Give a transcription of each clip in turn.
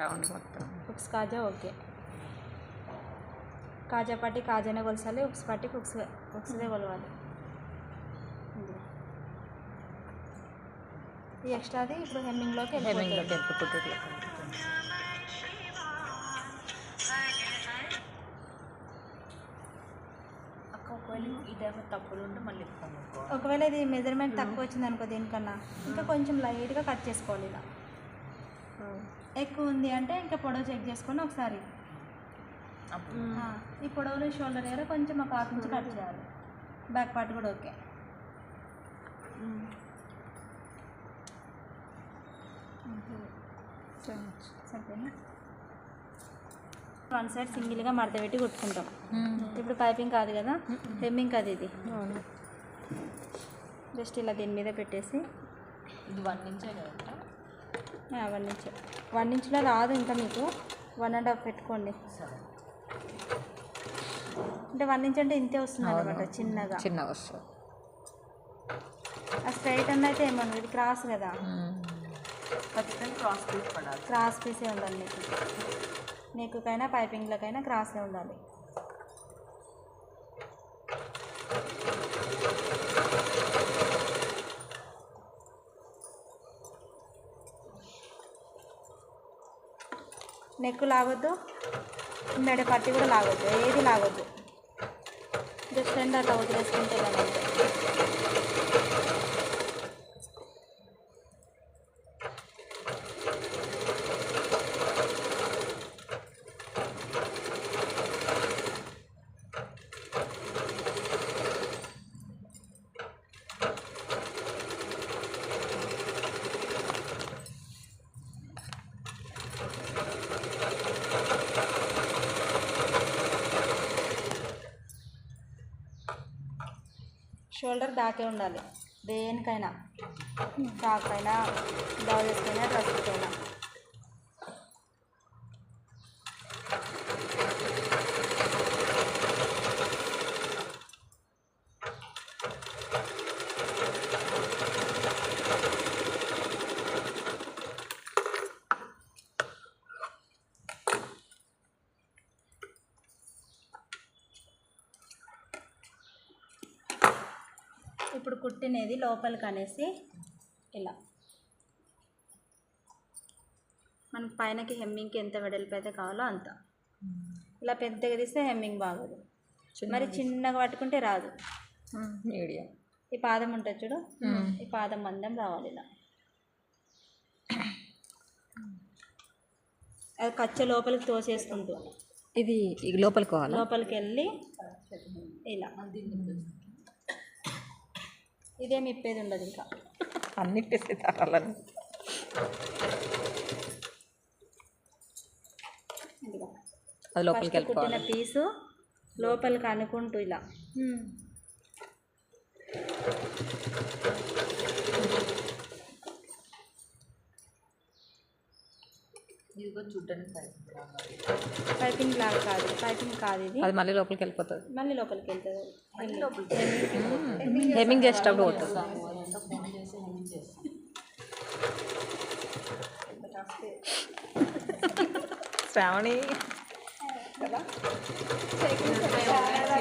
Round మొత్తం ఉక్స్ కాజా okay. కాజా పట్టి కాజానే కొలసాలి, ఉక్స్ పట్టికి ఉక్స్దే కొలవాలి. ఈ ఎక్స్ట్రాది ఇప్పుడు హెమ్మింగ్లోకి వెళ్ళిపోతుంది. ఒకవేళ ఈ టైంలో తప్పులు ఉంటే మళ్ళీ ఒకవేళ ఇది మెజర్మెంట్ తక్కువ వచ్చింది అనుకో దీనికన్నా ఇంకా కొంచెం లైట్గా కట్ చేసుకోవాలి. ఇలా ఎక్కువ ఉంది అంటే ఇంకా పొడవు చెక్ చేసుకొని ఒకసారి ఈ పొడవులు షోల్డర్ దగ్గర కొంచెం ఒక హాఫ్ ఇంచ్ కట్ చేయాలి. బ్యాక్ పార్ట్ కూడా ఓకే. సరిపోయింది. వన్ సైడ్ సింగిల్గా మడత పెట్టి కుట్టుకుంటాం. ఇప్పుడు పైపింగ్ కాదు కదా, హెమ్మింగ్ కాదు ఇది. జస్ట్ ఇలా దీని మీద పెట్టేసి ఇది 1 ఇంచే కదా, 1 ఇంచ్. 1 ఇంచ్లో రాదు ఇంకా మీకు 1.5 పెట్టుకోండి. అంటే 1 ఇంచ్ అంటే ఇంతే వస్తుంది అనమాట, చిన్నగా వస్తుంది. ఆ స్ట్రైట్ అన్న అయితే ఏమన్నా, ఇది క్రాస్ కదా, ఖచ్చితంగా క్రాస్ పీస్ పడాలి. క్రాస్ పీసే ఉండాలి మీకు. నెక్కైనా పైపింగ్లకైనా క్రాసే ఉండాలి. నెక్ లాగొద్దు, మెడ పట్టి కూడా లాగొద్దు, ఏది లాగొద్దు. జస్ట్ రెండు అట్లా వదిలేసుకుంటే కదా. షోల్డర్ దాకే ఉండాలి దేనికైనా, ఫ్రాక్ అయినా, బ్లౌజెస్కైనా, డ్రెస్కైనా. ఇప్పుడు కుట్టినది లోపలికి అనేసి ఇలా మనకి పైనకి హెమ్మింగ్కి ఎంత వెడల్పు అయితే కావాలో అంత. ఇలా పెద్దగా తీస్తే హెమ్మింగ్ బాగోదు, మరి చిన్నగా పట్టుకుంటే రాదు. మీడియం ఈ పాదం ఉంటుంది చూడు, ఈ పాదం మందం రావాలి. ఇలా అది కచ్చ లోపలికి తోసేసుకుంటూ ఇది లోపలికి వెళ్ళి ఇలా. ఇదేమి ఇప్పేది ఉండదు, ఇంకా అన్ని ఇప్పేసి తారాలని. అది లోపలికి కుట్టిన పీసు లోపలికి అనుకుంటూ ఇలా. ఇది కూడా చూడడానికి పైపింగ్ లాగా కాదు, పైపింగ్ కాదు ఇది. అది మళ్ళీ లోపలికి వెళ్ళిపోతుంది, మళ్ళీ లోపలికి వెళ్తుంది. హెమ్మింగ్ చేసేటప్పుడు పోతుంది. శ్రావణి కదా,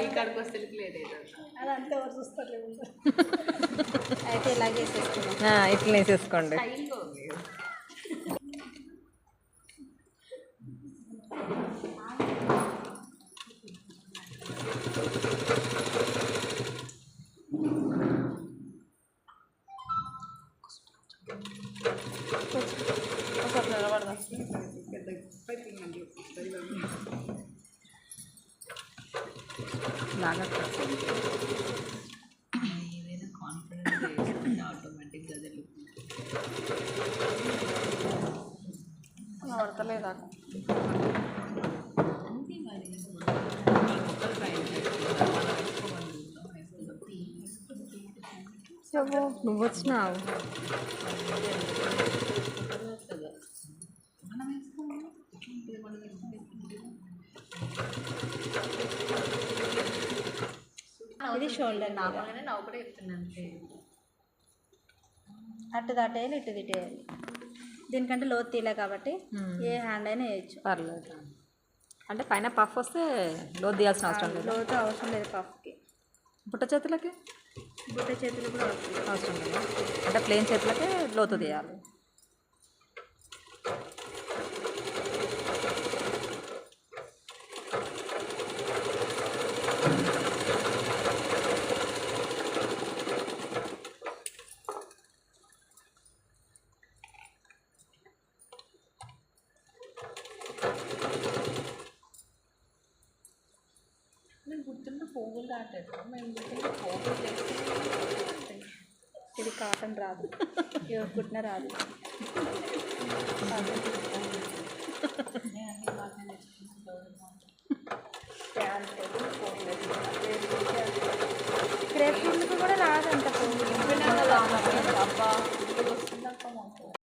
ఇక్కడికి వస్తే లేట్ అవుతుంది. అదంతా ఎవరు చూస్తారు. అయితే ఇలాగే వేసేసుకున్నాం, ఇట్లా వేసేసుకోండి. లాగా ఏదైనా కాన్ఫిడెన్స్ ఆటోమేటిక్గా పడతలేదా? నువ్వు వచ్చినావు. ఇది షోల్డర్ నార్మల్గానే నా ఒకటే చెప్తున్నాను. అటు దాటేయాలి, ఇటు తిట్టేయాలి. దీనికంటే లోతు తీయలే కాబట్టి ఏ హ్యాండ్ అయినా వేయచ్చు. పర్లేదు. అంటే పైన పఫ్ వస్తే లోతు తీయాల్సిన అవసరం లేదు. లోతు అవసరం లేదు పఫ్కి. బుట్ట చేతులకి బుట్ట చేతులు కూడా అవసరం లేదు. అవసరం లేదు. అంటే ప్లేన్ చేతులకే లోతు తీయాలి. నేను గుర్తుంటే పోగులు దాటారు. మేము గుర్తుంటే పోగులు చేస్తే ఇది కాటన్ రాదు, ఎవరు కుట్టిన రాదు. నేను అన్ని బాగా నేర్చుకున్నాను. ప్యాంట్